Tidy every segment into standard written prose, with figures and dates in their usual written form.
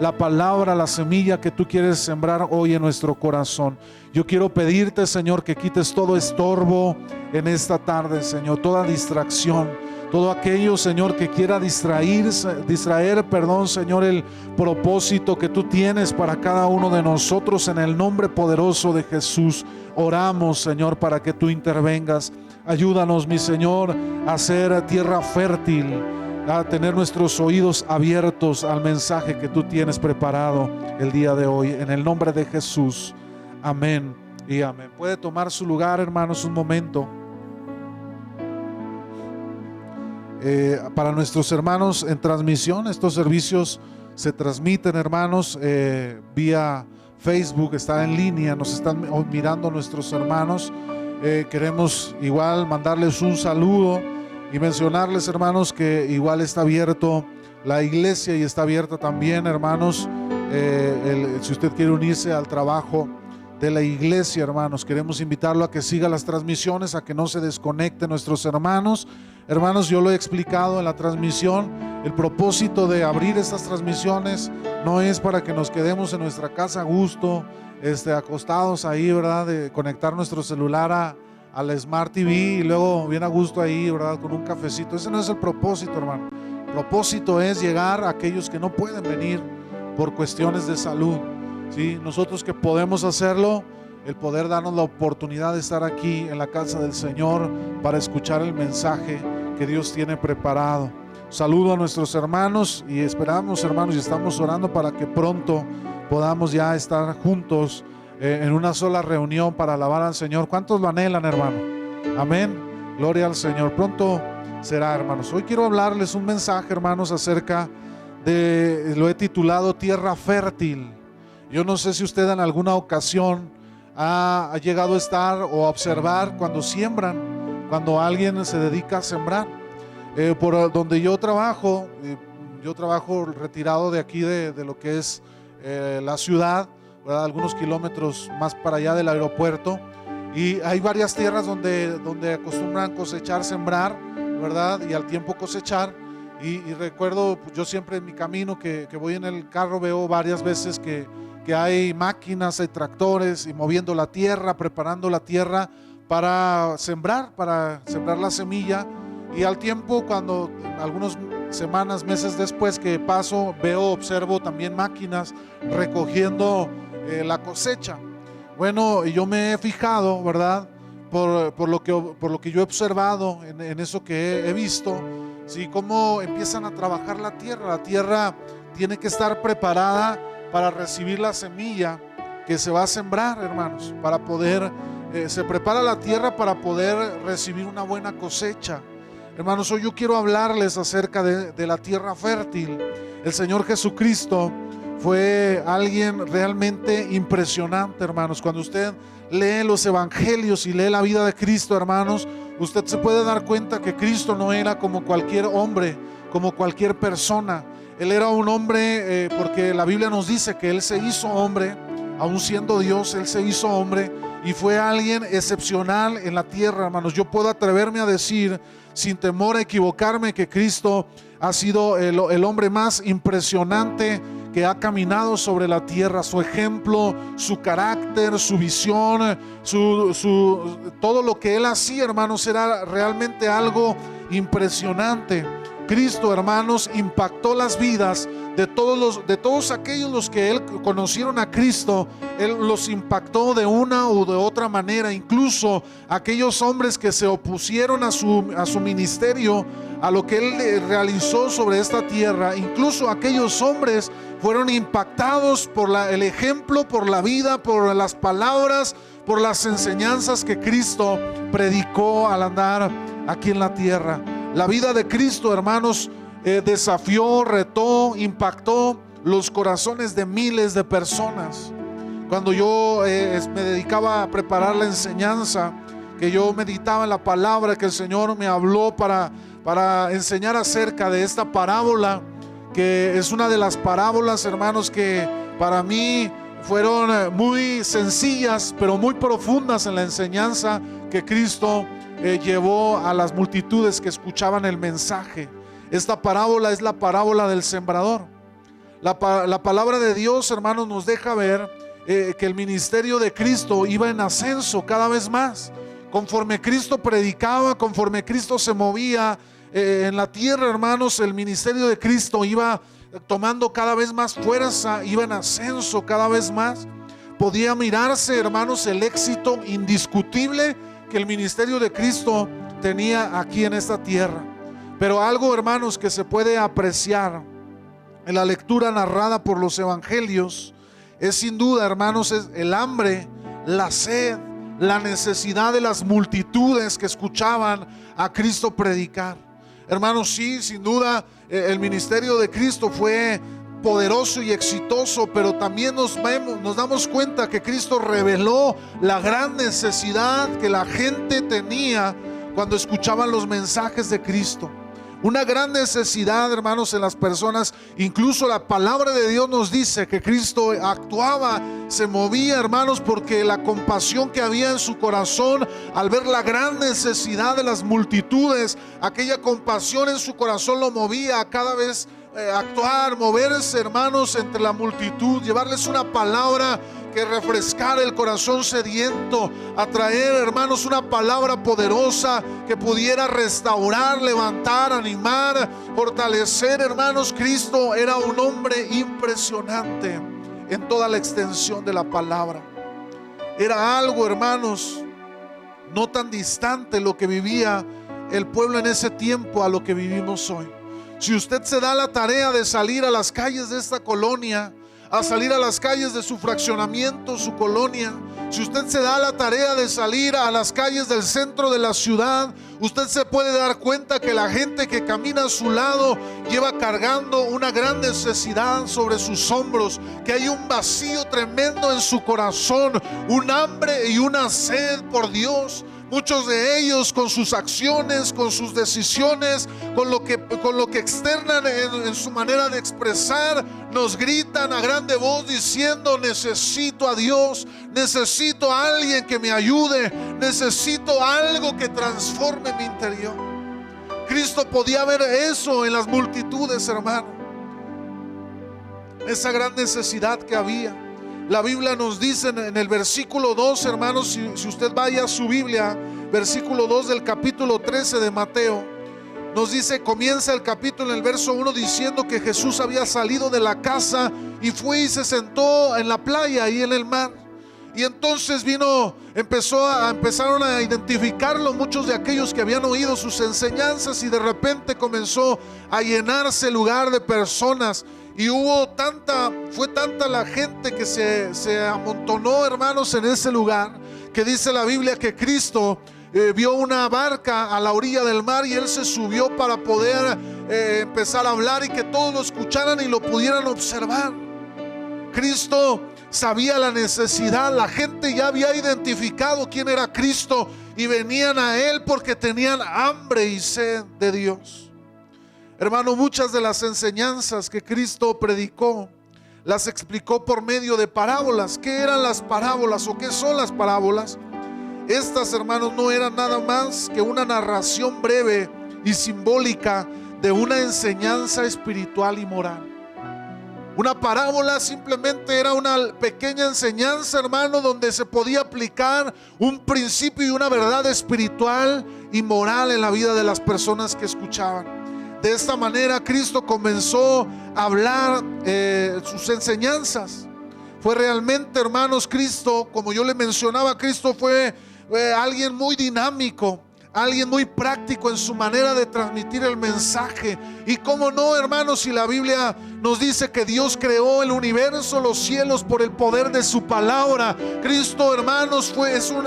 la palabra, la semilla que tú quieres sembrar hoy en nuestro corazón. Yo quiero pedirte, Señor, que quites todo estorbo en esta tarde, Señor, toda distracción, todo aquello, Señor, que quiera distraer, Señor, el propósito que tú tienes para cada uno de nosotros. En el nombre poderoso de Jesús oramos, Señor, para que tú intervengas. Ayúdanos, mi Señor, a ser tierra fértil, a tener nuestros oídos abiertos al mensaje que tú tienes preparado el día de hoy. En el nombre de Jesús, amén y amén. Puede tomar su lugar, hermanos, un momento. Para nuestros hermanos en transmisión, estos servicios se transmiten, hermanos, vía Facebook, está en línea, nos están mirando nuestros hermanos. Queremos igual mandarles un saludo y mencionarles, hermanos, que igual está abierto la iglesia y está abierta también, hermanos, si usted quiere unirse al trabajo de la iglesia, hermanos, queremos invitarlo a que siga las transmisiones, a que no se desconecten nuestros hermanos. Hermanos, yo lo he explicado en la transmisión. El propósito de abrir estas transmisiones no es para que nos quedemos en nuestra casa a gusto, acostados ahí, ¿verdad? De conectar nuestro celular a la Smart TV y luego bien a gusto ahí, ¿verdad? Con un cafecito. Ese no es el propósito, hermano. El propósito es llegar a aquellos que no pueden venir por cuestiones de salud, ¿sí? Nosotros que podemos hacerlo, el poder darnos la oportunidad de estar aquí en la casa del Señor para escuchar el mensaje que Dios tiene preparado. Saludo a nuestros hermanos y esperamos, hermanos, y estamos orando para que pronto podamos ya estar juntos en una sola reunión para alabar al Señor. ¿Cuántos lo anhelan, hermano? Amén. Gloria al Señor. Pronto será, hermanos. Hoy quiero hablarles un mensaje, hermanos, acerca de, lo he titulado Tierra Fértil. Yo no sé si usted en alguna ocasión ha llegado a estar o a observar cuando siembran, cuando alguien se dedica a sembrar. Por donde yo trabajo retirado de aquí de lo que es la ciudad, ¿verdad? Algunos kilómetros más para allá del aeropuerto, y hay varias tierras donde acostumbran cosechar, sembrar, ¿verdad? Y al tiempo cosechar. Y recuerdo, yo siempre en mi camino que voy en el carro veo varias veces que hay máquinas, hay tractores y moviendo la tierra, preparando la tierra para sembrar la semilla. Y al tiempo, cuando algunas semanas, meses después que paso, observo también máquinas recogiendo la cosecha. Bueno, yo me he fijado, ¿verdad? Por lo que yo he observado en eso que he visto, ¿sí? Cómo empiezan a trabajar la tierra. La tierra tiene que estar preparada para recibir la semilla que se va a sembrar, hermanos, para poder, se prepara la tierra para poder recibir una buena cosecha. Hermanos, hoy yo quiero hablarles acerca de la tierra fértil. El Señor Jesucristo fue alguien realmente impresionante, hermanos. Cuando usted lee los evangelios y lee la vida de Cristo, hermanos, usted se puede dar cuenta que Cristo no era como cualquier hombre, como cualquier persona. Él era un hombre, porque la Biblia nos dice que Él se hizo hombre, aún siendo Dios, Él se hizo hombre y fue alguien excepcional en la tierra, hermanos. Yo puedo atreverme a decir, sin temor a equivocarme, que Cristo ha sido el hombre más impresionante que ha caminado sobre la tierra. Su ejemplo, su carácter, su visión, todo lo que Él hacía, hermanos, era realmente algo impresionante. Cristo, hermanos, impactó las vidas de todos aquellos los que conocieron a Cristo. Él los impactó de una u de otra manera. Incluso aquellos hombres que se opusieron a su ministerio, a lo que Él realizó sobre esta tierra, incluso aquellos hombres fueron impactados por el ejemplo, por la vida, por las palabras, por las enseñanzas que Cristo predicó al andar aquí en la tierra. La vida de Cristo, hermanos, desafió, retó, impactó los corazones de miles de personas. Cuando yo me dedicaba a preparar la enseñanza, que yo meditaba en la palabra que el Señor me habló para enseñar acerca de esta parábola, que es una de las parábolas, hermanos, que para mí fueron muy sencillas, pero muy profundas en la enseñanza que Cristo llevó a las multitudes que escuchaban el mensaje. Esta parábola es la parábola del sembrador. La palabra de Dios, hermanos, nos deja ver que el ministerio de Cristo iba en ascenso cada vez más. Conforme Cristo predicaba, conforme Cristo se movía en la tierra, hermanos, el ministerio de Cristo iba tomando cada vez más fuerza, iba en ascenso cada vez más. Podía mirarse, hermanos, el éxito indiscutible que el ministerio de Cristo tenía aquí en esta tierra. Pero algo, hermanos, que se puede apreciar en la lectura narrada por los evangelios es sin duda, hermanos, es el hambre, la sed, la necesidad de las multitudes que escuchaban a Cristo predicar. Hermanos, sí, sin duda el ministerio de Cristo fue poderoso y exitoso, pero también nos damos cuenta que Cristo reveló la gran necesidad que la gente tenía cuando escuchaban los mensajes de Cristo. Una gran necesidad, hermanos, en las personas. Incluso la palabra de Dios nos dice que Cristo actuaba, se movía, hermanos, porque la compasión que había en su corazón al ver la gran necesidad de las multitudes, aquella compasión en su corazón lo movía a cada vez actuar, moverse, hermanos, entre la multitud, llevarles una palabra que refrescara el corazón sediento, a traer, hermanos, una palabra poderosa que pudiera restaurar, levantar, animar, fortalecer, hermanos. Cristo era un hombre impresionante en toda la extensión de la palabra. Era algo, hermanos, no tan distante lo que vivía el pueblo en ese tiempo a lo que vivimos hoy. Si usted se da la tarea de salir a las calles de esta colonia, a salir a las calles de su fraccionamiento, su colonia, si usted se da la tarea de salir a las calles del centro de la ciudad, usted se puede dar cuenta que la gente que camina a su lado lleva cargando una gran necesidad sobre sus hombros, que hay un vacío tremendo en su corazón, un hambre y una sed por Dios. Muchos de ellos con sus acciones, con sus decisiones, con lo que externan en su manera de expresar, nos gritan a grande voz diciendo: necesito a Dios, necesito a alguien que me ayude, necesito algo que transforme mi interior. Cristo podía ver eso en las multitudes, hermano, esa gran necesidad que había. La Biblia nos dice en el versículo 2, hermanos, si usted vaya a su Biblia, versículo 2 del capítulo 13 de Mateo, nos dice, comienza el capítulo en el verso 1 diciendo que Jesús había salido de la casa y fue y se sentó en la playa, ahí en el mar. Y entonces empezaron a identificarlo muchos de aquellos que habían oído sus enseñanzas, y de repente comenzó a llenarse el lugar de personas. Y fue tanta la gente que se amontonó, hermanos, en ese lugar, que dice la Biblia que Cristo vio una barca a la orilla del mar y Él se subió para poder empezar a hablar y que todos lo escucharan y lo pudieran observar. Cristo sabía la necesidad, la gente ya había identificado quién era Cristo y venían a Él porque tenían hambre y sed de Dios. Hermano, muchas de las enseñanzas que Cristo predicó las explicó por medio de parábolas. ¿Qué eran las parábolas o qué son las parábolas? Estas, hermanos, no eran nada más que una narración breve y simbólica de una enseñanza espiritual y moral. Una parábola simplemente era una pequeña enseñanza, hermano, donde se podía aplicar un principio y una verdad espiritual y moral en la vida de las personas que escuchaban. De esta manera Cristo comenzó a hablar sus enseñanzas. Fue realmente, hermanos, Cristo, como yo le mencionaba, Cristo fue alguien muy dinámico, alguien muy práctico en su manera de transmitir el mensaje. Y cómo no, hermanos, si la Biblia nos dice que Dios creó el universo, los cielos, por el poder de su palabra. Cristo, hermanos,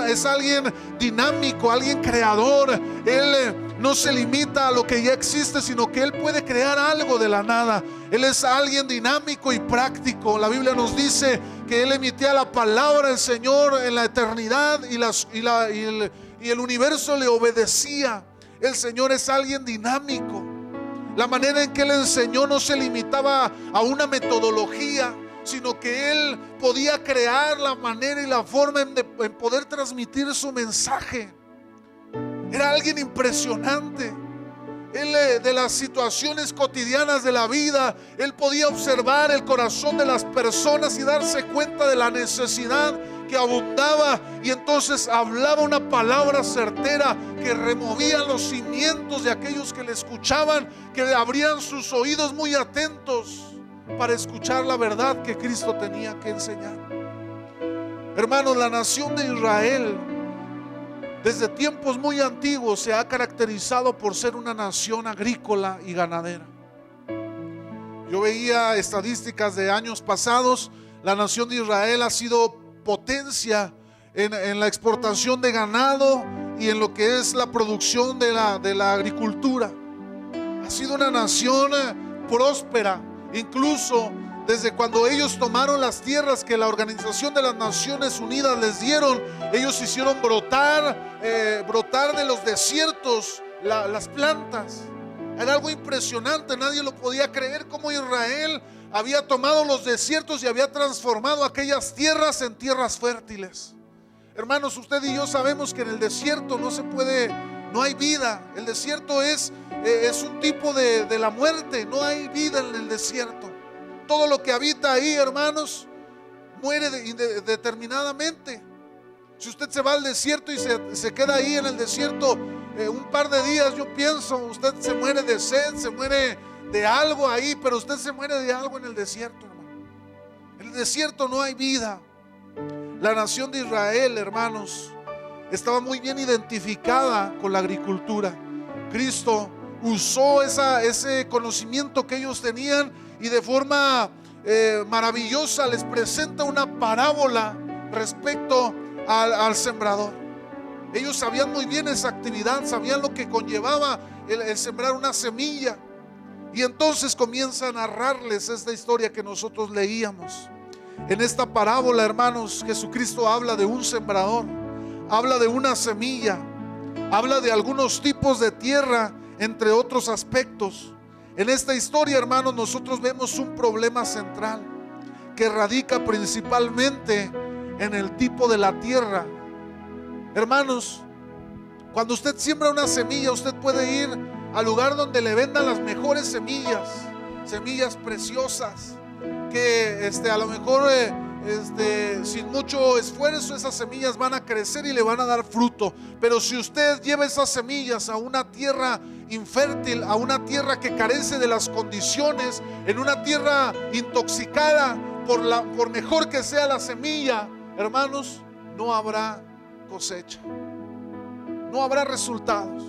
es alguien dinámico, alguien creador. Él no se limita a lo que ya existe, sino que Él puede crear algo de la nada. Él es alguien dinámico y práctico. La Biblia nos dice que Él emitía la palabra del Señor en la eternidad y el universo le obedecía. El Señor es alguien dinámico. La manera en que Él enseñó no se limitaba a una metodología, sino que Él podía crear la manera y la forma en poder transmitir su mensaje. Era alguien impresionante. Él, de las situaciones cotidianas de la vida, él podía observar el corazón de las personas y darse cuenta de la necesidad que abundaba, y entonces hablaba una palabra certera que removía los cimientos de aquellos que le escuchaban, que abrían sus oídos muy atentos para escuchar la verdad que Cristo tenía que enseñar. Hermanos, la nación de Israel desde tiempos muy antiguos se ha caracterizado por ser una nación agrícola y ganadera. Yo veía estadísticas de años pasados. La nación de Israel ha sido potencia en la exportación de ganado y en lo que es la producción de la agricultura. Ha sido una nación próspera, incluso desde cuando ellos tomaron las tierras que la Organización de las Naciones Unidas les dieron. Ellos hicieron brotar de los desiertos las plantas. Era algo impresionante, nadie lo podía creer, cómo Israel había tomado los desiertos y había transformado aquellas tierras en tierras fértiles. Hermanos, usted y yo sabemos que en el desierto no hay vida. El desierto es un tipo de la muerte. No hay vida en el desierto. Todo lo que habita ahí, hermanos, muere indeterminadamente. Si usted se va al desierto y se queda ahí en el desierto un par de días, yo pienso, usted se muere de sed, se muere de algo ahí, pero usted se muere de algo en el desierto, hermano. En el desierto no hay vida. La nación de Israel, hermanos, estaba muy bien identificada con la agricultura. Cristo usó ese conocimiento que ellos tenían y de forma maravillosa les presenta una parábola respecto al sembrador. Ellos sabían muy bien esa actividad, sabían lo que conllevaba el sembrar una semilla. Y entonces comienza a narrarles esta historia que nosotros leíamos. En esta parábola, hermanos, Jesucristo habla de un sembrador, habla de una semilla, habla de algunos tipos de tierra, entre otros aspectos. En esta historia, hermanos, nosotros vemos un problema central que radica principalmente en el tipo de la tierra. Hermanos, cuando usted siembra una semilla, usted puede ir al lugar donde le vendan las mejores semillas, semillas preciosas, que a lo mejor sin mucho esfuerzo esas semillas van a crecer y le van a dar fruto. Pero si usted lleva esas semillas a una tierra infértil, a una tierra que carece de las condiciones, en una tierra intoxicada, por mejor que sea la semilla, hermanos, no habrá cosecha, no habrá resultados.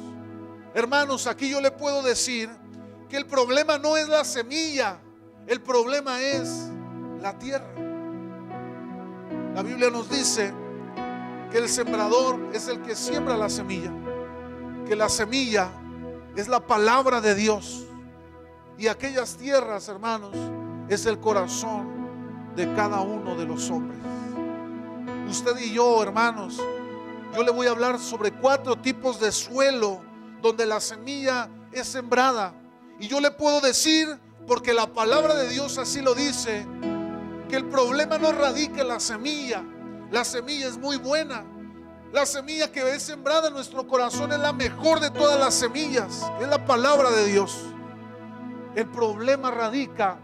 Hermanos, aquí yo le puedo decir que el problema no es la semilla, el problema es la tierra. La Biblia nos dice que el sembrador es el que siembra la semilla, que la semilla es la palabra de Dios, y aquellas tierras, hermanos, es el corazón de cada uno de los hombres. Usted y yo, hermanos, yo le voy a hablar sobre 4 tipos de suelo donde la semilla es sembrada. Y yo le puedo decir, porque la palabra de Dios así lo dice, que el problema no radica en la semilla. La semilla es muy buena. La semilla que es sembrada en nuestro corazón es la mejor de todas las semillas, es la palabra de Dios. El problema radica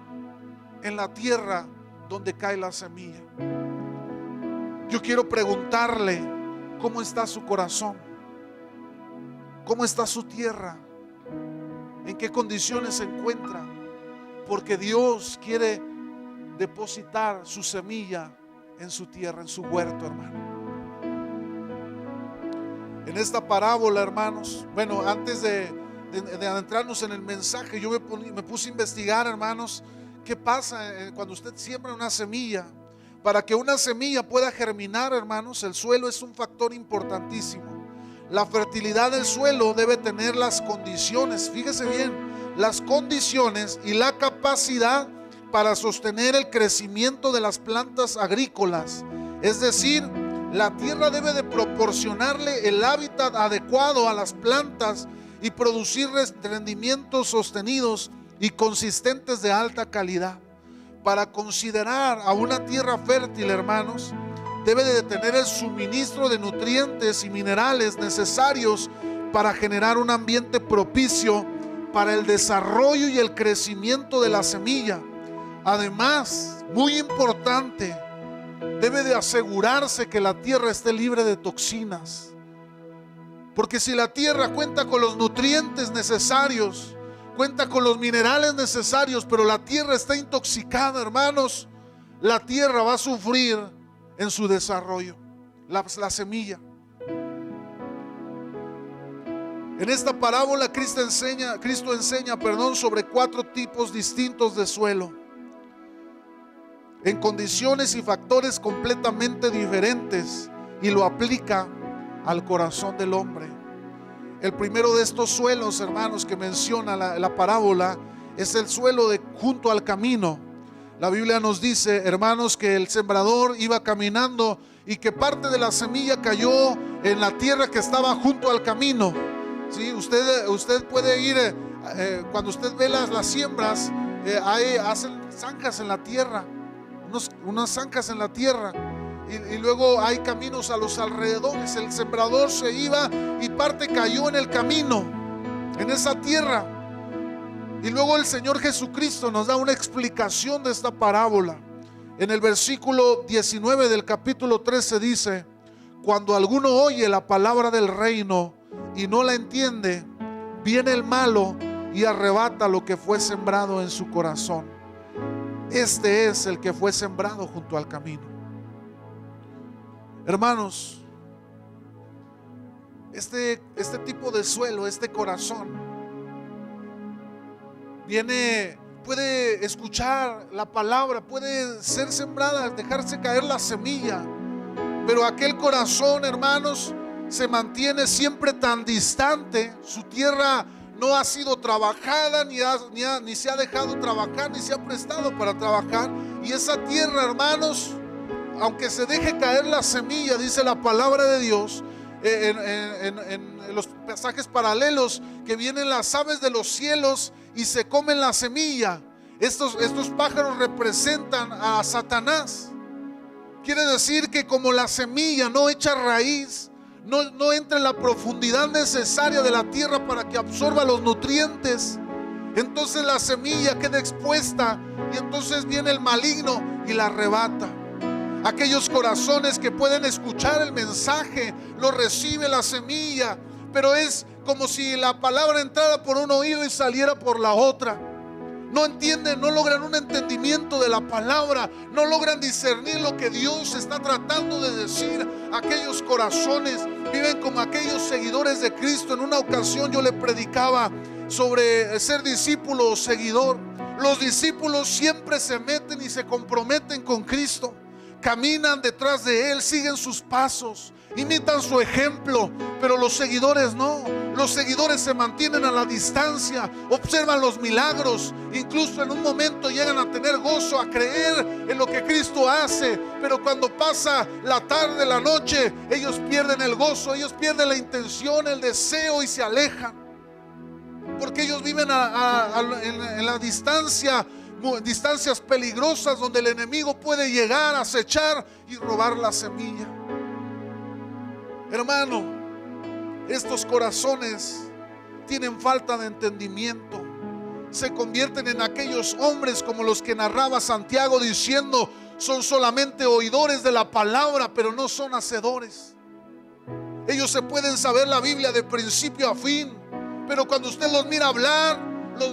en la tierra donde cae la semilla. Yo quiero preguntarle, ¿cómo está su corazón? ¿Cómo está su tierra? ¿En qué condiciones se encuentra? Porque Dios quiere depositar su semilla en su tierra, en su huerto, hermano. En esta parábola, hermanos, bueno, antes de adentrarnos en el mensaje, yo me puse a investigar, hermanos, qué pasa cuando usted siembra una semilla. Para que una semilla pueda germinar, hermanos, el suelo es un factor importantísimo. La fertilidad del suelo debe tener las condiciones, fíjese bien, las condiciones y la capacidad para sostener el crecimiento de las plantas agrícolas. Es decir, la tierra debe de proporcionarle el hábitat adecuado a las plantas y producir rendimientos sostenidos y consistentes de alta calidad. Para considerar a una tierra fértil, hermanos, debe de tener el suministro de nutrientes y minerales necesarios para generar un ambiente propicio para el desarrollo y el crecimiento de la semilla. Además, muy importante, debe de asegurarse que la tierra esté libre de toxinas. Porque si la tierra cuenta con los nutrientes necesarios, cuenta con los minerales necesarios, pero la tierra está intoxicada, hermanos, la tierra va a sufrir en su desarrollo, la semilla. En esta parábola Cristo enseña, sobre 4 tipos distintos de suelo, en condiciones y factores completamente diferentes, y lo aplica al corazón del hombre. El primero de estos suelos, hermanos, que menciona la parábola, es el suelo junto al camino. La Biblia nos dice, hermanos, que el sembrador iba caminando y que parte de la semilla cayó en la tierra que estaba junto al camino. ¿Sí? Usted puede ir, cuando usted ve las siembras, hacen zanjas en la tierra, unas zanjas en la tierra, y luego hay caminos a los alrededores. El sembrador se iba y parte cayó en el camino, en esa tierra. Y luego el Señor Jesucristo nos da una explicación de esta parábola. En el versículo 19 del capítulo 13 dice: cuando alguno oye la palabra del reino y no la entiende, viene el malo y arrebata lo que fue sembrado en su corazón. Este es el que fue sembrado junto al camino. Hermanos, este tipo de suelo, este corazón, puede escuchar la palabra, puede ser sembrada, dejarse caer la semilla, pero aquel corazón, hermanos, se mantiene siempre tan distante. Su tierra no ha sido trabajada, ni se ha dejado trabajar, ni se ha prestado para trabajar. Y esa tierra, hermanos, aunque se deje caer la semilla, dice la palabra de Dios, en los pasajes paralelos, que vienen las aves de los cielos y se comen la semilla. Estos pájaros representan a Satanás. Quiere decir que como la semilla no echa raíz, no entra en la profundidad necesaria de la tierra para que absorba los nutrientes, entonces la semilla queda expuesta y entonces viene el maligno y la arrebata. Aquellos corazones que pueden escuchar el mensaje, lo recibe la semilla, pero es como si la palabra entrara por un oído y saliera por la otra. No entienden, no logran un entendimiento de la palabra, no logran discernir lo que Dios está tratando de decir. Aquellos corazones viven como aquellos seguidores de Cristo. En una ocasión yo le predicaba sobre ser discípulo o seguidor. Los discípulos siempre se meten y se comprometen con Cristo, caminan detrás de Él, siguen sus pasos, imitan su ejemplo, pero los seguidores no. Los seguidores se mantienen a la distancia, observan los milagros, incluso en un momento llegan a tener gozo, a creer en lo que Cristo hace, pero cuando pasa la tarde, la noche, ellos pierden el gozo, ellos pierden la intención, el deseo y se alejan, porque ellos viven en la distancia, distancias peligrosas donde el enemigo puede llegar, acechar y robar la semilla. Hermano, estos corazones tienen falta de entendimiento. Se convierten en aquellos hombres como los que narraba Santiago, diciendo: son solamente oidores de la palabra, pero no son hacedores. Ellos se pueden saber la Biblia de principio a fin, pero cuando usted los mira hablar,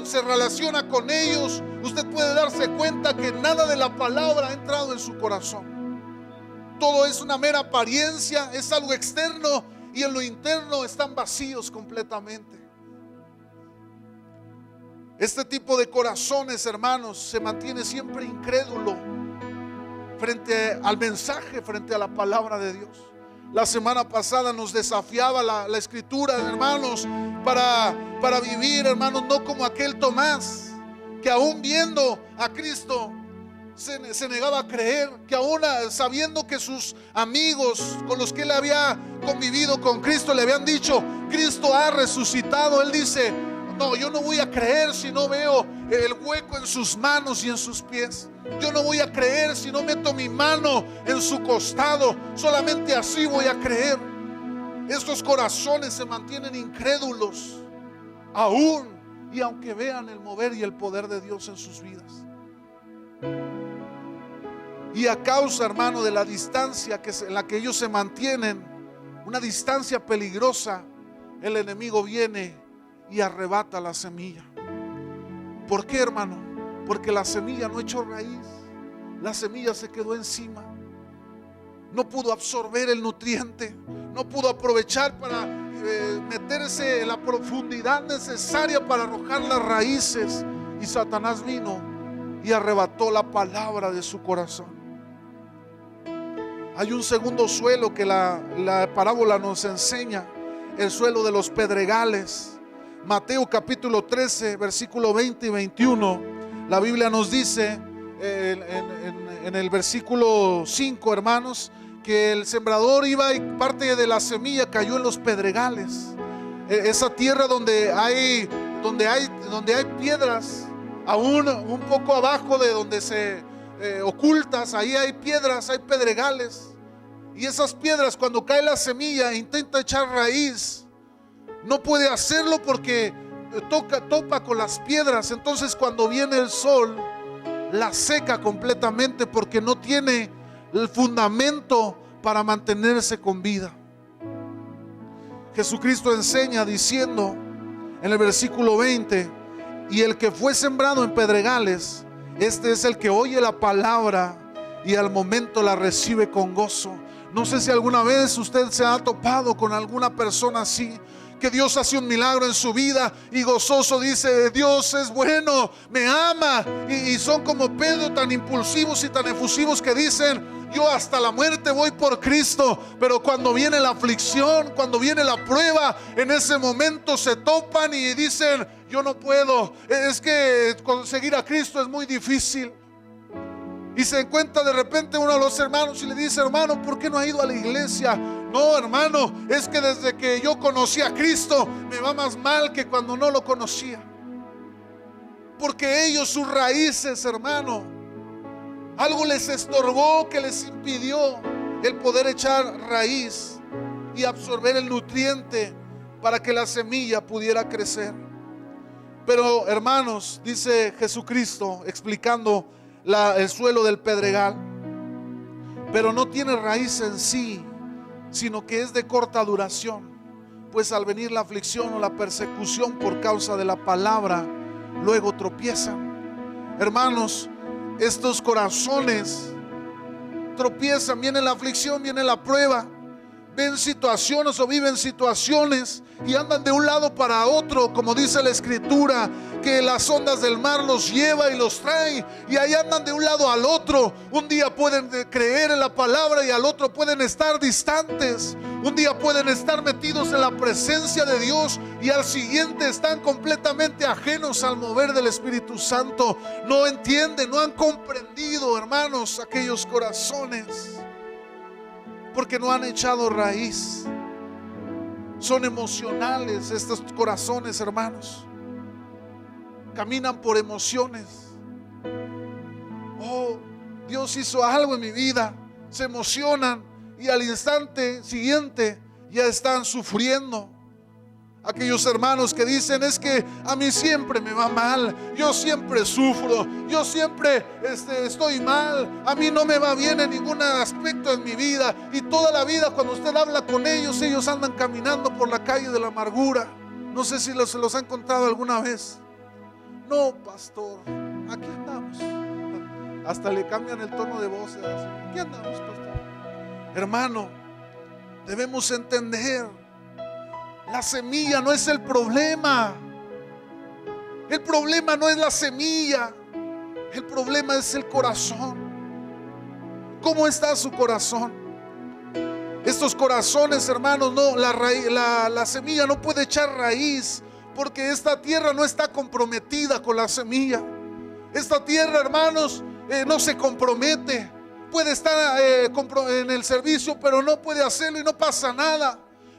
se relaciona con ellos, usted puede darse cuenta que nada de la palabra ha entrado en su corazón. Todo es una mera apariencia, es algo externo, y en lo interno están vacíos completamente. Este tipo de corazones, hermanos, se mantiene siempre incrédulo frente al mensaje, frente a la palabra de Dios. La semana pasada nos desafiaba la escritura, hermanos, para vivir, hermanos, no como aquel Tomás, que aún viendo a Cristo se negaba a creer, que aún sabiendo que sus amigos con los que él había convivido con Cristo le habían dicho: Cristo ha resucitado, él dice: no, yo no voy a creer si no veo el hueco en sus manos y en sus pies. Yo no voy a creer si no meto mi mano en su costado. Solamente así voy a creer. Estos corazones se mantienen incrédulos, aún y aunque vean el mover y el poder de Dios en sus vidas. Y a causa, hermano, de la distancia en la que ellos se mantienen, una distancia peligrosa, el enemigo viene y arrebata la semilla. ¿Por qué, hermano? Porque la semilla no echó raíz, la semilla se quedó encima, no pudo absorber el nutriente, no pudo aprovechar para meterse en la profundidad necesaria para arrojar las raíces, y Satanás vino y arrebató la palabra de su corazón. Hay un segundo suelo que la parábola nos enseña, el suelo de los pedregales. Mateo capítulo 13, versículo 20 y 21, la Biblia nos dice en el versículo 5, hermanos, que el sembrador iba y parte de la semilla cayó en los pedregales. Esa tierra donde hay piedras, aún un poco abajo de donde se ocultas, ahí hay piedras, hay pedregales. Y esas piedras, cuando cae la semilla e intenta echar raíz, no puede hacerlo porque topa con las piedras. Entonces cuando viene el sol, la seca completamente porque no tiene el fundamento para mantenerse con vida. Jesucristo enseña diciendo en el versículo 20: y el que fue sembrado en pedregales, este es el que oye la palabra y al momento la recibe con gozo. No sé si alguna vez usted se ha topado con alguna persona así, que Dios hace un milagro en su vida y gozoso dice: Dios es bueno, me ama. Y son como Pedro, tan impulsivos y tan efusivos que dicen: yo hasta la muerte voy por Cristo. Pero cuando viene la aflicción, cuando viene la prueba, en ese momento se topan y dicen: yo no puedo, es que conseguir a Cristo es muy difícil. Y se encuentra de repente uno de los hermanos y le dice: hermano, ¿por qué no ha ido a la iglesia? No, hermano, es que desde que yo conocí a Cristo me va más mal que cuando no lo conocía. Porque ellos, sus raíces, hermano, algo les estorbó que les impidió el poder echar raíz y absorber el nutriente para que la semilla pudiera crecer. Pero, hermanos, dice Jesucristo explicando el suelo del pedregal: pero no tiene raíz en sí, sino que es de corta duración, pues al venir la aflicción o la persecución por causa de la palabra, luego tropiezan. Hermanos, estos corazones tropiezan, viene la aflicción, viene la prueba, ven situaciones o viven situaciones y andan de un lado para otro, como dice la escritura, que las ondas del mar los lleva y los trae, y ahí andan de un lado al otro. Un día pueden creer en la palabra y al otro pueden estar distantes. Un día pueden estar metidos en la presencia de Dios y al siguiente están completamente ajenos al mover del Espíritu Santo. No entienden, no han comprendido, hermanos, aquellos corazones, porque no han echado raíz. Son emocionales estos corazones, hermanos. Caminan por emociones. Oh, Dios hizo algo en mi vida. Se emocionan y al instante siguiente ya están sufriendo. Aquellos hermanos que dicen: es que a mí siempre me va mal, yo siempre sufro, yo siempre estoy mal, a mí no me va bien en ningún aspecto en mi vida. Y toda la vida, cuando usted habla con ellos, ellos andan caminando por la calle de la amargura. No sé si se los han encontrado alguna vez. No, pastor, aquí andamos. Hasta le cambian el tono de voz. Aquí andamos, pastor. Hermano, debemos entender: la semilla no es el problema. El problema no es la semilla. El problema es el corazón. ¿Cómo está su corazón? Estos corazones, hermanos, no, la semilla no puede echar raíz, porque esta tierra no está comprometida con la semilla. Esta tierra, hermanos, no se compromete. Puede estar en el servicio, pero no puede hacerlo y no pasa nada.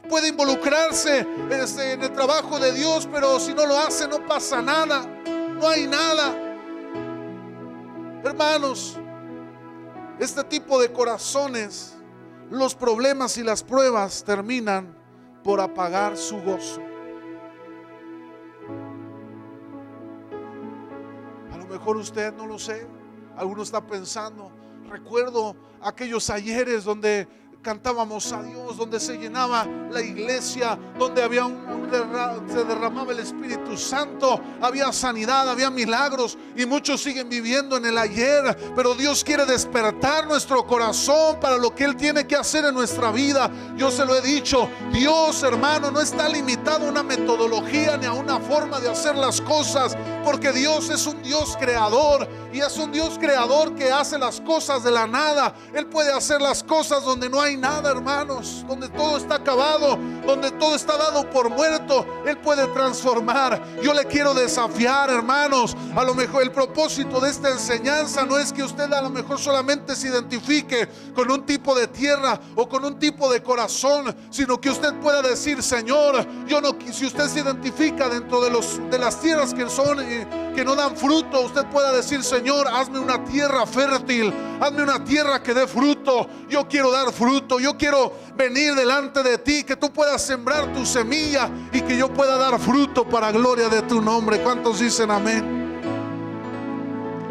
Puede involucrarse en el trabajo de Dios, pero si no lo hace no pasa nada. No hay nada. Hermanos, este tipo de corazones, los problemas y las pruebas terminan por apagar su gozo. mejor usted, no lo sé. Alguno está pensando, recuerdo aquellos ayeres donde cantábamos a Dios, donde se llenaba la iglesia, donde había se derramaba el Espíritu Santo, había sanidad, había milagros, y muchos siguen viviendo en el ayer. Pero Dios quiere despertar nuestro corazón para lo que Él tiene que hacer en nuestra vida. Yo se lo he dicho, Dios, hermano, no está limitado a una metodología ni a una forma de hacer las cosas, porque Dios es un Dios creador, y es un Dios creador que hace las cosas de la nada. Él puede hacer las cosas donde no hay nada, hermanos, donde todo está acabado, donde todo está dado por muerto. Él puede transformar. Yo le quiero desafiar, hermanos. A lo mejor el propósito de esta enseñanza no es que usted a lo mejor solamente se identifique con un tipo de tierra o con un tipo de corazón, sino que usted pueda decir, Señor, yo no, si usted se identifica dentro de las tierras que no dan fruto, usted pueda decir, Señor, hazme una tierra fértil, hazme una tierra que dé fruto. Yo quiero dar fruto, yo quiero venir delante de ti, que tú puedas sembrar tu semilla y que yo pueda dar fruto para gloria de tu nombre. ¿Cuántos dicen amén?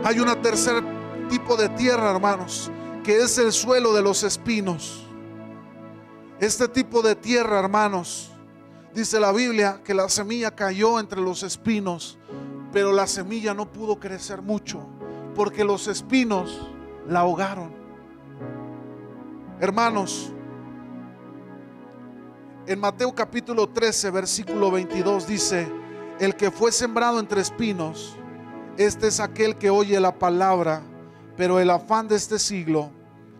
Hay una tercer tipo de tierra, hermanos, que es el suelo de los espinos. Este tipo de tierra, hermanos, dice la Biblia que la semilla cayó entre los espinos, pero la semilla no pudo crecer mucho porque los espinos la ahogaron. Hermanos, en Mateo capítulo 13 versículo 22 dice: el que fue sembrado entre espinos, este es aquel que oye la palabra, pero el afán de este siglo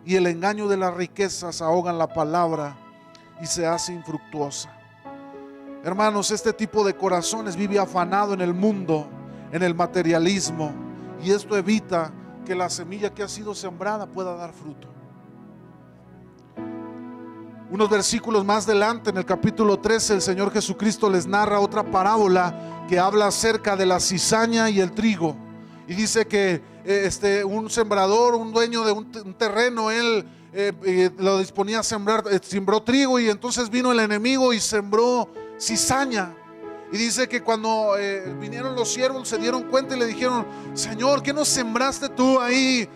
y el engaño de las riquezas ahogan la palabra y se hace infructuosa. Hermanos, este tipo de corazones vive afanado en el mundo, en el materialismo, y esto evita que la semilla que ha sido sembrada pueda dar fruto. Unos versículos más adelante, en el capítulo 13, el Señor Jesucristo les narra otra parábola que habla acerca de la cizaña y el trigo. Y dice que un sembrador, un dueño de un terreno, él lo disponía a sembrar, sembró trigo, y entonces vino el enemigo y sembró cizaña. Y dice que cuando vinieron los siervos se dieron cuenta y le dijeron: Señor, ¿qué no sembraste tú ahí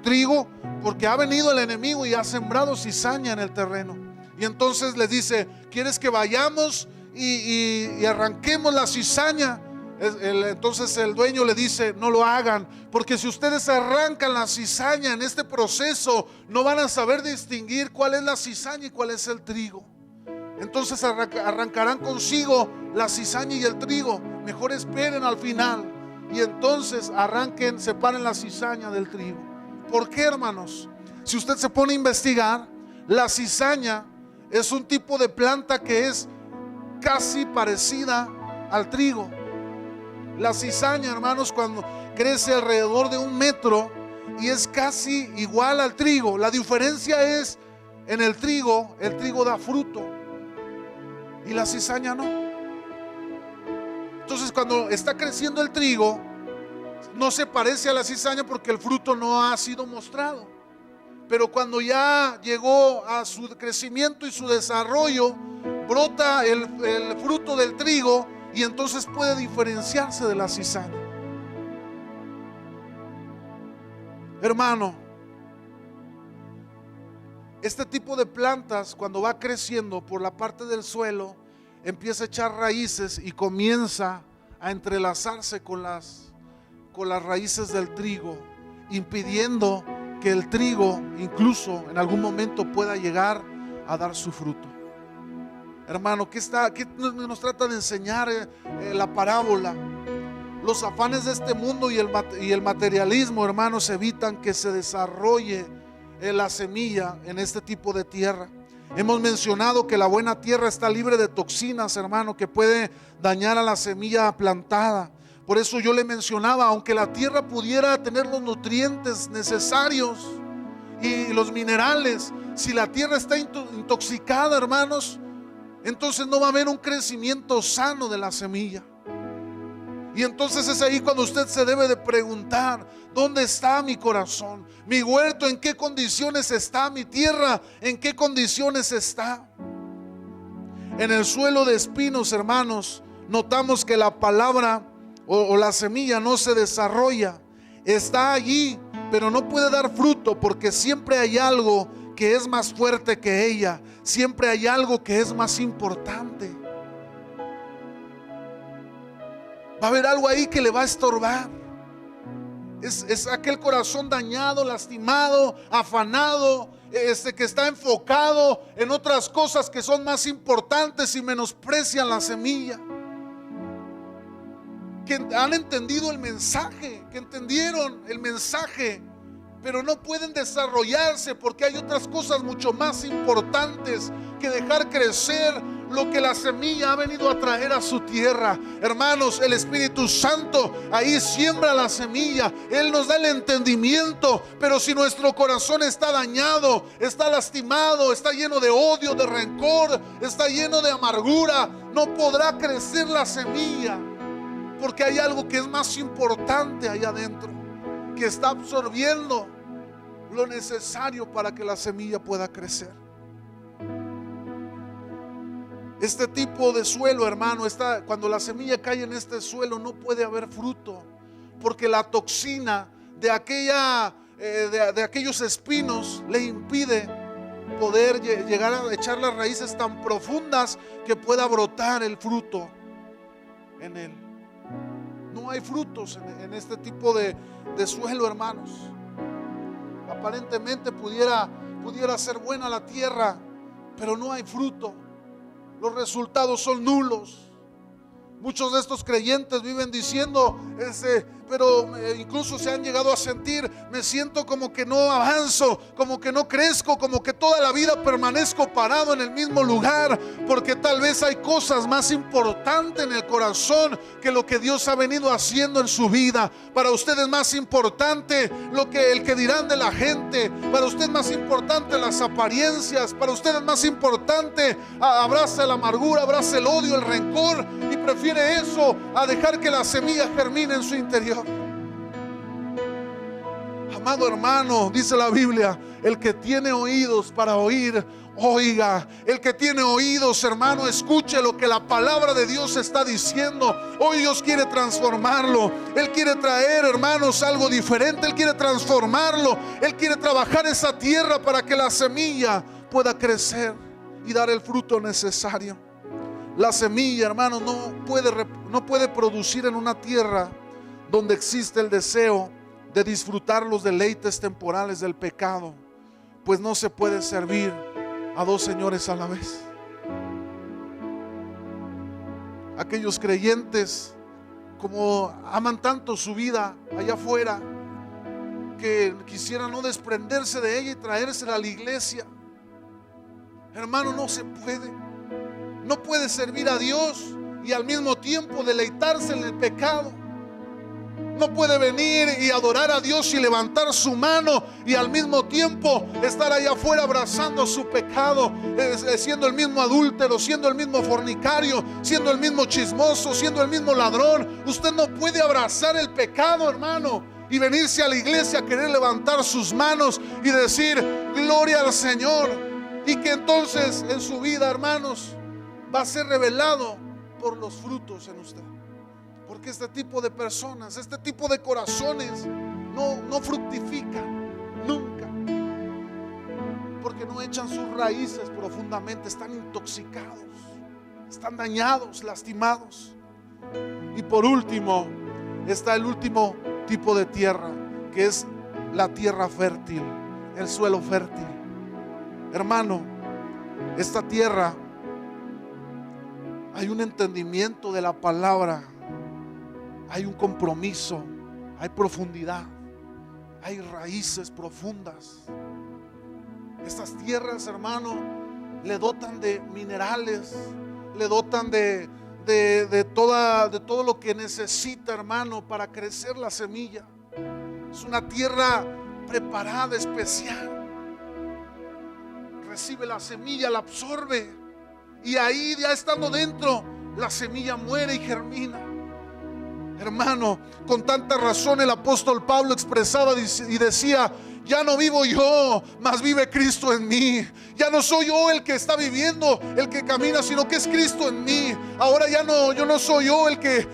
trigo? Porque ha venido el enemigo y ha sembrado cizaña en el terreno. Y entonces les dice: ¿quieres que vayamos y arranquemos la cizaña? Entonces el dueño le dice: no lo hagan, porque si ustedes arrancan la cizaña en este proceso, no van a saber distinguir cuál es la cizaña y cuál es el trigo. Entonces arrancarán consigo la cizaña y el trigo. Mejor esperen al final y entonces arranquen, separen la cizaña del trigo. ¿Por qué, hermanos? Si usted se pone a investigar, la cizaña es un tipo de planta que es casi parecida al trigo. La cizaña, hermanos, cuando crece alrededor de 1 metro y es casi igual al trigo. La diferencia es, en el trigo da fruto y la cizaña no. Entonces, cuando está creciendo el trigo, no se parece a la cizaña porque el fruto no ha sido mostrado. Pero cuando ya llegó a su crecimiento y su desarrollo, brota el fruto del trigo y entonces puede diferenciarse de la cizaña. Hermano, este tipo de plantas, cuando va creciendo por la parte del suelo, empieza a echar raíces y comienza a entrelazarse con las raíces del trigo, impidiendo que el trigo incluso en algún momento pueda llegar a dar su fruto. Hermano, ¿qué nos trata de enseñar la parábola? Los afanes de este mundo y el materialismo, hermanos, evitan que se desarrolle la semilla en este tipo de tierra. Hemos mencionado que la buena tierra está libre de toxinas, hermano, que puede dañar a la semilla plantada. Por eso yo le mencionaba, aunque la tierra pudiera tener los nutrientes necesarios y los minerales, si la tierra está intoxicada, hermanos, entonces no va a haber un crecimiento sano de la semilla. Y entonces es ahí cuando usted se debe de preguntar: ¿dónde está mi corazón? Mi huerto, ¿en qué condiciones está? Mi tierra, ¿en qué condiciones está? En el suelo de espinos, hermanos, notamos que la palabra o la semilla no se desarrolla. está allí, pero no puede dar fruto porque siempre hay algo que es más fuerte que ella. Siempre hay algo que es más importante. Va a haber algo ahí que le va a estorbar. Es aquel corazón dañado, lastimado, afanado, que está enfocado en otras cosas que son más importantes y menosprecian la semilla. Que han entendido el mensaje, que entendieron el mensaje, pero no pueden desarrollarse porque hay otras cosas mucho más importantes que dejar crecer lo que la semilla ha venido a traer a su tierra. Hermanos, el Espíritu Santo ahí siembra la semilla. Él nos da el entendimiento, pero si nuestro corazón está dañado, está lastimado, está lleno de odio, de rencor, está lleno de amargura, no podrá crecer la semilla, porque hay algo que es más importante allá adentro, que está absorbiendo lo necesario para que la semilla pueda crecer. Este tipo de suelo, hermano, cuando la semilla cae en este suelo no puede haber fruto, porque la toxina de aquellos espinos le impide poder llegar a echar las raíces tan profundas que pueda brotar el fruto en él. No hay frutos en este tipo de suelo, hermanos. Aparentemente pudiera ser buena la tierra, pero no hay fruto. Los resultados son nulos. Muchos de estos creyentes viven diciendo, pero incluso se han llegado a sentir, me siento como que no avanzo, como que no crezco, como que toda la vida permanezco parado en el mismo lugar, porque tal vez hay cosas más importantes en el corazón que lo que Dios ha venido haciendo en su vida. Para usted es más importante el que dirán de la gente. Para usted es más importante las apariencias. Para usted es más importante abraza la amargura, abraza el odio, el rencor, y prefiere eso a dejar que la semilla germine en su interior. Amado hermano, dice la Biblia, el que tiene oídos para oír, oiga. El que tiene oídos, hermano, escuche lo que la palabra de Dios está diciendo. Hoy Dios quiere transformarlo. Él quiere traer, hermanos, algo diferente. Él quiere transformarlo. Él quiere trabajar esa tierra para que la semilla pueda crecer y dar el fruto necesario. La semilla, hermano, no puede producir en una tierra donde existe el deseo de disfrutar los deleites temporales del pecado, pues no se puede servir a dos señores a la vez. Aquellos creyentes, como aman tanto su vida allá afuera, que quisieran no desprenderse de ella y traérsela a la iglesia, hermano, no se puede. No puede servir a Dios y al mismo tiempo deleitarse en el pecado. No puede venir y adorar a Dios y levantar su mano y al mismo tiempo estar allá afuera abrazando su pecado, siendo el mismo adúltero, siendo el mismo fornicario, siendo el mismo chismoso, siendo el mismo ladrón. Usted no puede abrazar el pecado, hermano, y venirse a la iglesia a querer levantar sus manos y decir gloria al Señor, y que entonces en su vida, hermanos, va a ser revelado por los frutos en usted. Porque este tipo de personas, este tipo de corazones no fructifican nunca, porque no echan sus raíces profundamente. Están intoxicados, están dañados, lastimados. Y por último está el último tipo de tierra, que es la tierra fértil, el suelo fértil. Hermano, esta tierra, hay un entendimiento de la palabra, hay un compromiso, hay profundidad, hay raíces profundas. Estas tierras, hermano, le dotan de minerales, le dotan de todo lo que necesita, hermano, para crecer la semilla. Es una tierra preparada, especial. Recibe la semilla, la absorbe, y ahí, ya estando dentro, la semilla muere y germina. Hermano, con tanta razón el apóstol Pablo expresaba y decía Ya no vivo yo, mas vive Cristo en mí. Ya no soy yo el que está viviendo, el que camina, sino que es Cristo en mí. Ahora yo no soy yo el que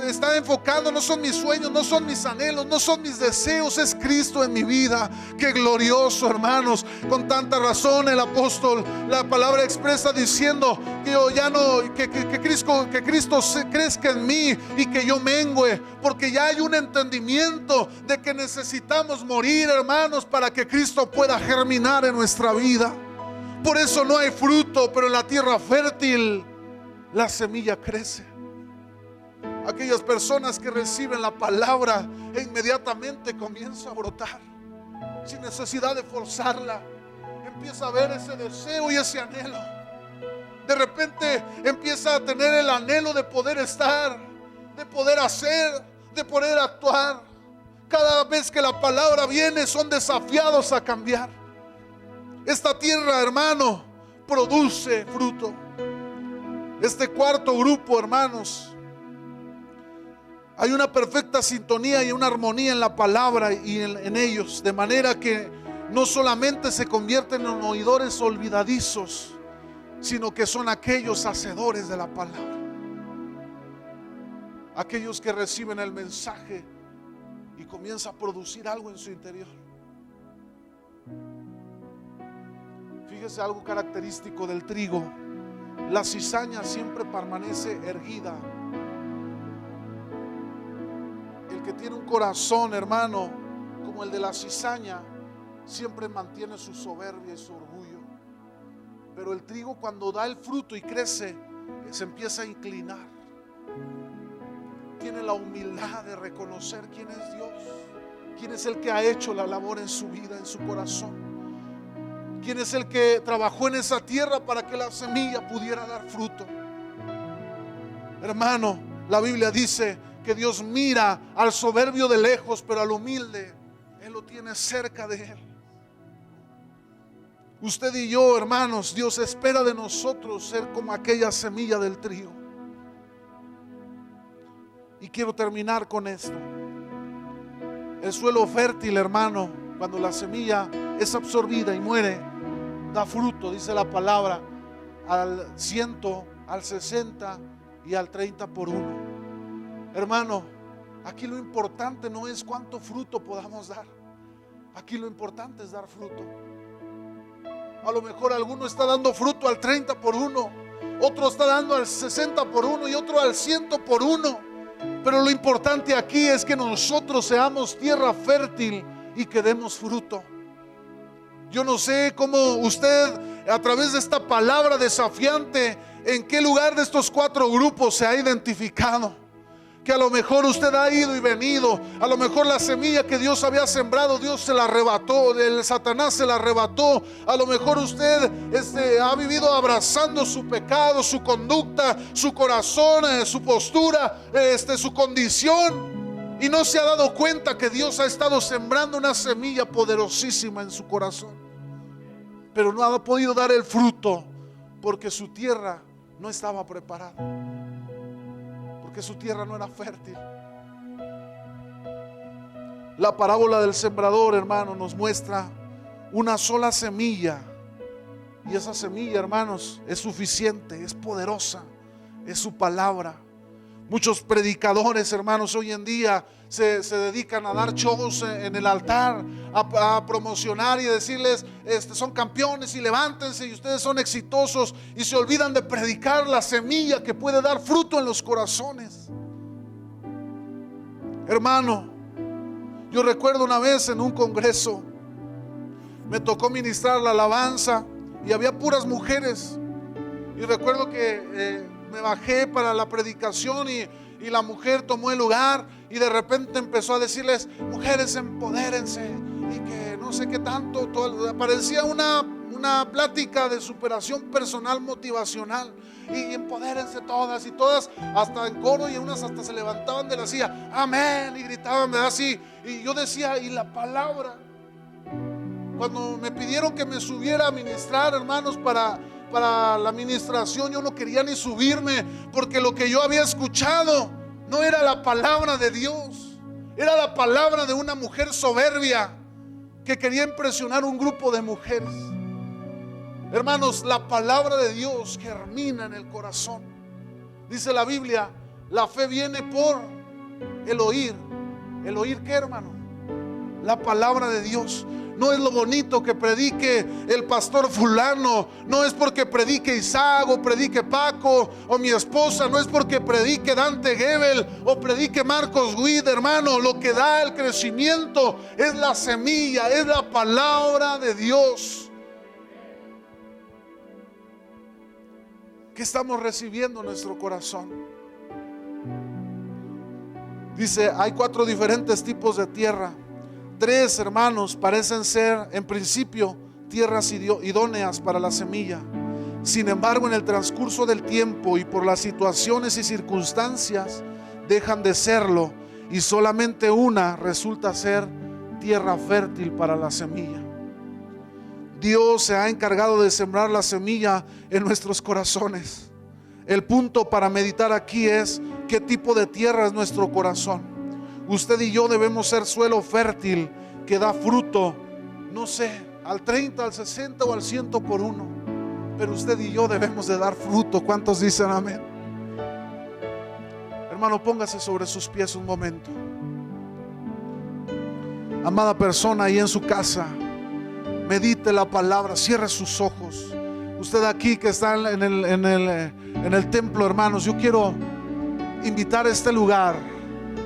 está enfocado, no son mis sueños, no son mis anhelos, no son mis deseos, es Cristo en mi vida. Qué glorioso, hermanos. Con tanta razón el apóstol, la palabra expresa diciendo que yo ya no, que Cristo crezca en mí y que yo mengüe, porque ya hay un entendimiento de que necesitamos morir, hermanos, para que Cristo pueda germinar en nuestra vida. Por eso no hay fruto, pero en la tierra fértil la semilla crece. Aquellas personas que reciben la palabra e inmediatamente comienza a brotar, sin necesidad de forzarla. Empieza a ver ese deseo y ese anhelo. De repente empieza a tener el anhelo de poder estar, de poder hacer, de poder actuar. Cada vez que la palabra viene, son desafiados a cambiar. Esta tierra, hermano, produce fruto. Este cuarto grupo, hermanos, hay una perfecta sintonía y una armonía en la palabra y en ellos, de manera que no solamente se convierten en oidores olvidadizos, sino que son aquellos hacedores de la palabra. Aquellos que reciben el mensaje y comienza a producir algo en su interior. Fíjese algo característico del trigo: la cizaña siempre permanece erguida. El que tiene un corazón, hermano, como el de la cizaña, siempre mantiene su soberbia y su orgullo. Pero el trigo, cuando da el fruto y crece, se empieza a inclinar. Tiene la humildad de reconocer quién es Dios, quién es el que ha hecho la labor en su vida, en su corazón, quién es el que trabajó en esa tierra para que la semilla pudiera dar fruto. Hermano, la Biblia dice que Dios mira al soberbio de lejos, pero al humilde Él lo tiene cerca de Él. Usted y yo, hermanos, Dios espera de nosotros ser como aquella semilla del trigo. Y quiero terminar con esto. El suelo fértil, hermano, cuando la semilla es absorbida y muere, da fruto, dice la palabra, al 100, al 60 y al 30 por uno. Hermano, aquí lo importante no es cuánto fruto podamos dar. Aquí lo importante es dar fruto. A lo mejor alguno está dando fruto al 30 por uno, otro está dando al 60 por uno y otro al 100 por uno. Pero lo importante aquí es que nosotros seamos tierra fértil y que demos fruto. Yo no sé cómo usted, a través de esta palabra desafiante, en qué lugar de estos cuatro grupos se ha identificado. Que a lo mejor usted ha ido y venido, a lo mejor la semilla que Dios había sembrado, Dios se la arrebató, el Satanás se la arrebató. A lo mejor usted ha vivido abrazando su pecado, su conducta, su corazón, su postura, su condición, y no se ha dado cuenta que Dios ha estado sembrando una semilla poderosísima en su corazón, pero no ha podido dar el fruto porque su tierra no estaba preparada, que su tierra no era fértil. La parábola del sembrador, hermano, nos muestra una sola semilla, y esa semilla, hermanos, es suficiente, es poderosa, es su palabra. Muchos predicadores, hermanos, hoy en día se dedican a dar shows en el altar, a promocionar y decirles, son campeones y levántense y ustedes son exitosos, y se olvidan de predicar la semilla que puede dar fruto en los corazones. Hermano, yo recuerdo una vez en un congreso, me tocó ministrar la alabanza y había puras mujeres, y recuerdo que me bajé para la predicación y la mujer tomó el lugar y de repente empezó a decirles, mujeres, empodérense, y que no sé qué tanto, parecía una plática de superación personal motivacional, y empodérense todas, y todas hasta en coro, y unas hasta se levantaban de la silla, amén, y gritaban así. Y yo decía, ¿y la palabra? Cuando me pidieron que me subiera a ministrar, hermanos, para la administración, yo no quería ni subirme, porque lo que yo había escuchado no era la palabra de Dios, era la palabra de una mujer soberbia, que quería impresionar a un grupo de mujeres. Hermanos, la palabra de Dios germina en el corazón. Dice la Biblia, la fe viene por el oír. ¿El oír qué, hermano? La palabra de Dios. No es lo bonito que predique el pastor fulano, no es porque predique Isaac o predique Paco o mi esposa, no es porque predique Dante Gebel o predique Marcos Witt, hermano. Lo que da el crecimiento es la semilla, es la palabra de Dios. ¿Qué estamos recibiendo en nuestro corazón? Dice, hay 4 diferentes tipos de tierra. 3, hermanos, parecen ser en principio tierras idóneas para la semilla. Sin embargo, en el transcurso del tiempo y por las situaciones y circunstancias, dejan de serlo, y solamente una resulta ser tierra fértil para la semilla. Dios se ha encargado de sembrar la semilla en nuestros corazones. El punto para meditar aquí es qué tipo de tierra es nuestro corazón. Usted y yo debemos ser suelo fértil que da fruto, no sé, al 30, al 60 o al 100 por uno. Pero usted y yo debemos de dar fruto. ¿Cuántos dicen amén? Hermano, póngase sobre sus pies un momento. Amada persona ahí en su casa, medite la palabra, cierre sus ojos. Usted aquí que está en el templo, hermanos, yo quiero invitar a este lugar,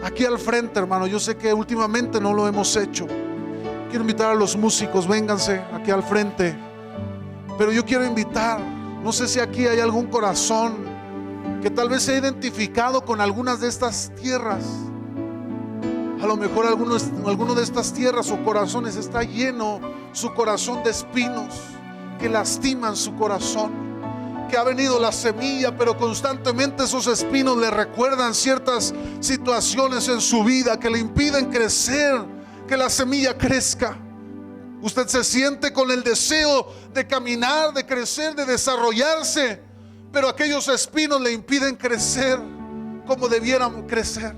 aquí al frente, hermano. Yo sé que últimamente no lo hemos hecho. Quiero invitar a los músicos, vénganse aquí al frente. Pero yo quiero invitar, no sé si aquí hay algún corazón que tal vez se ha identificado con algunas de estas tierras. A lo mejor alguno de estas tierras o corazones está lleno su corazón de espinos que lastiman su corazón, que ha venido la semilla, pero constantemente esos espinos le recuerdan ciertas situaciones en su vida que le impiden crecer, que la semilla crezca. Usted se siente con el deseo de caminar, de crecer, de desarrollarse, pero aquellos espinos le impiden crecer como debieran crecer.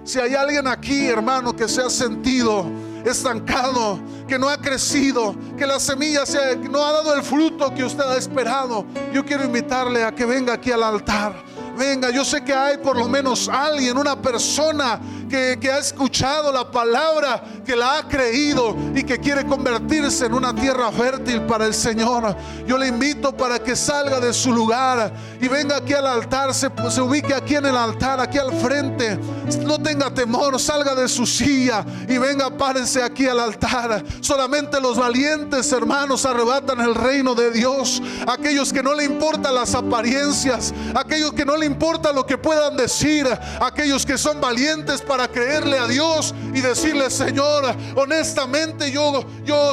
Si hay alguien aquí, hermano, que se ha sentido estancado, que no ha crecido, que la semilla no ha dado el fruto que usted ha esperado, yo quiero invitarle a que venga aquí al altar. Venga, yo sé que hay por lo menos alguien, una persona que ha escuchado la palabra, que la ha creído y que quiere convertirse en una tierra fértil para el Señor. Yo le invito para que salga de su lugar y venga aquí al altar, se ubique aquí en el altar, aquí al frente. No tenga temor, salga de su silla y venga, párense aquí al altar. Solamente los valientes, hermanos, arrebatan el reino de Dios. Aquellos que no le importan las apariencias, aquellos que no le importa lo que puedan decir, aquellos que son valientes para creerle a Dios y decirle: Señor, honestamente yo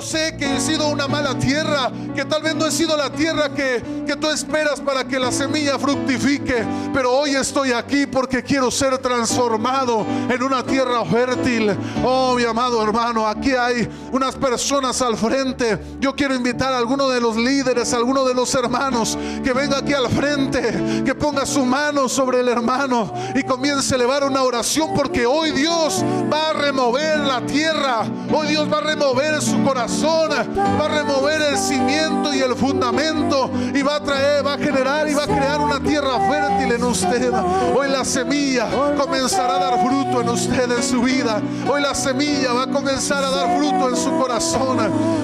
sé que he sido una mala tierra, que tal vez no he sido la tierra que tú esperas para que la semilla fructifique, pero hoy estoy aquí porque quiero ser transformado en una tierra fértil. Oh, mi amado hermano, aquí hay unas personas al frente. Yo quiero invitar a alguno de los líderes, a alguno de los hermanos, que venga aquí al frente, que ponga su mano sobre el hermano y comience a elevar una oración, porque hoy Dios va a remover la tierra, hoy Dios va a remover su corazón, va a remover el cimiento y el fundamento, y va a generar y va a crear una tierra fértil en usted. Hoy la semilla comenzará a dar fruto en usted, en su vida. Hoy la semilla va a comenzar a dar fruto en su corazón.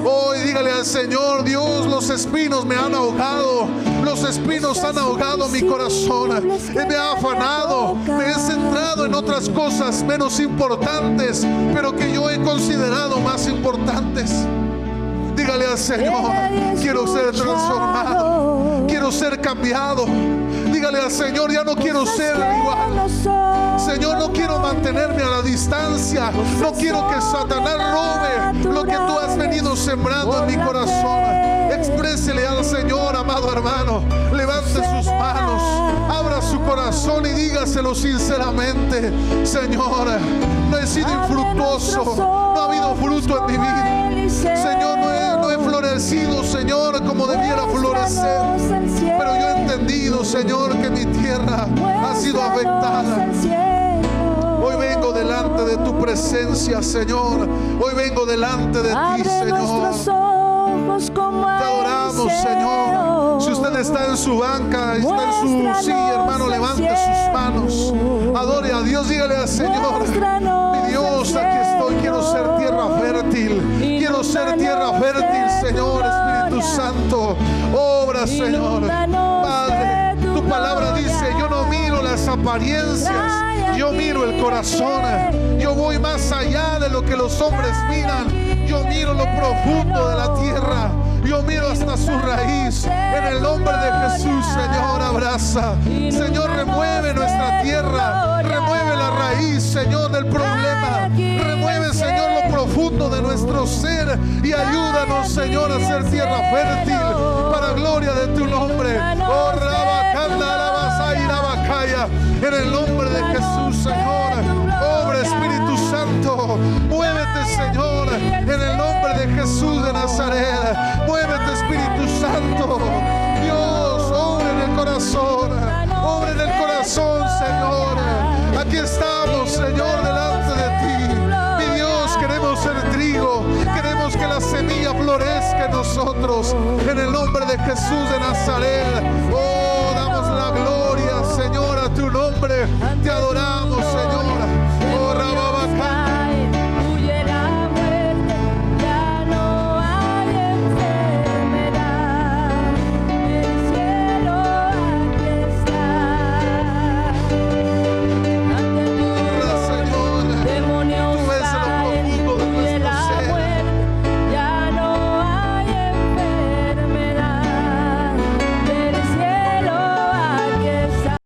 Hoy dígale al Señor: Dios, los espinos me han ahogado, los espinos han ahogado mi corazón, me ha afanado, me he centrado en otras cosas menos importantes, pero que yo he considerado más importantes. Dígale al Señor: quiero ser transformado, quiero ser cambiado. Dígale al Señor: ya no quiero ser igual. Señor, no quiero mantenerme a la distancia, no quiero que Satanás robe lo que tú has venido sembrando en mi corazón. Exprésele al Señor, amado hermano, levante sus manos, abra su corazón y dígaselo sinceramente: Señor, no he sido infructuoso, no ha habido fruto en mi vida. Señor, no he florecido, Señor, como debiera florecer, pero yo he entendido, Señor, que mi tierra ha sido afectada. Hoy vengo delante de tu presencia, Señor. Hoy vengo delante de ti, Señor. Te adoramos, Señor. Si usted está en su banca, está en su silla, hermano, levante sus manos. Adore a Dios, dígale al Señor: mi Dios, aquí estoy, quiero ser tierra fértil. Quiero ser tierra fértil, Señor. Espíritu Santo, obra, Señor. Padre, tu palabra dice: yo no miro las apariencias, yo miro el corazón. Yo voy más allá de lo que los hombres miran. Yo miro lo profundo de la tierra. Yo miro hasta su raíz. En el nombre de Jesús, Señor, abraza. Señor, remueve nuestra tierra. Remueve la raíz, Señor, del problema. Remueve, Señor, lo profundo de nuestro ser. Y ayúdanos, Señor, a ser tierra fértil para gloria de tu nombre. Oh, Rabacanda, Alabasai, Rabacaya. En el nombre de Jesús, Señor. Obra, Espíritu Santo. Muévete, Señor, en el nombre de Jesús de Nazaret. Muévete, Espíritu Santo. Dios, obra en el corazón. Obra en el corazón, Señor. Aquí estamos, Señor, delante de ti. Mi Dios, queremos ser trigo. Queremos que la semilla florezca en nosotros. En el nombre de Jesús de Nazaret. Oh, damos la gloria, Señor, a tu nombre. Te adoramos.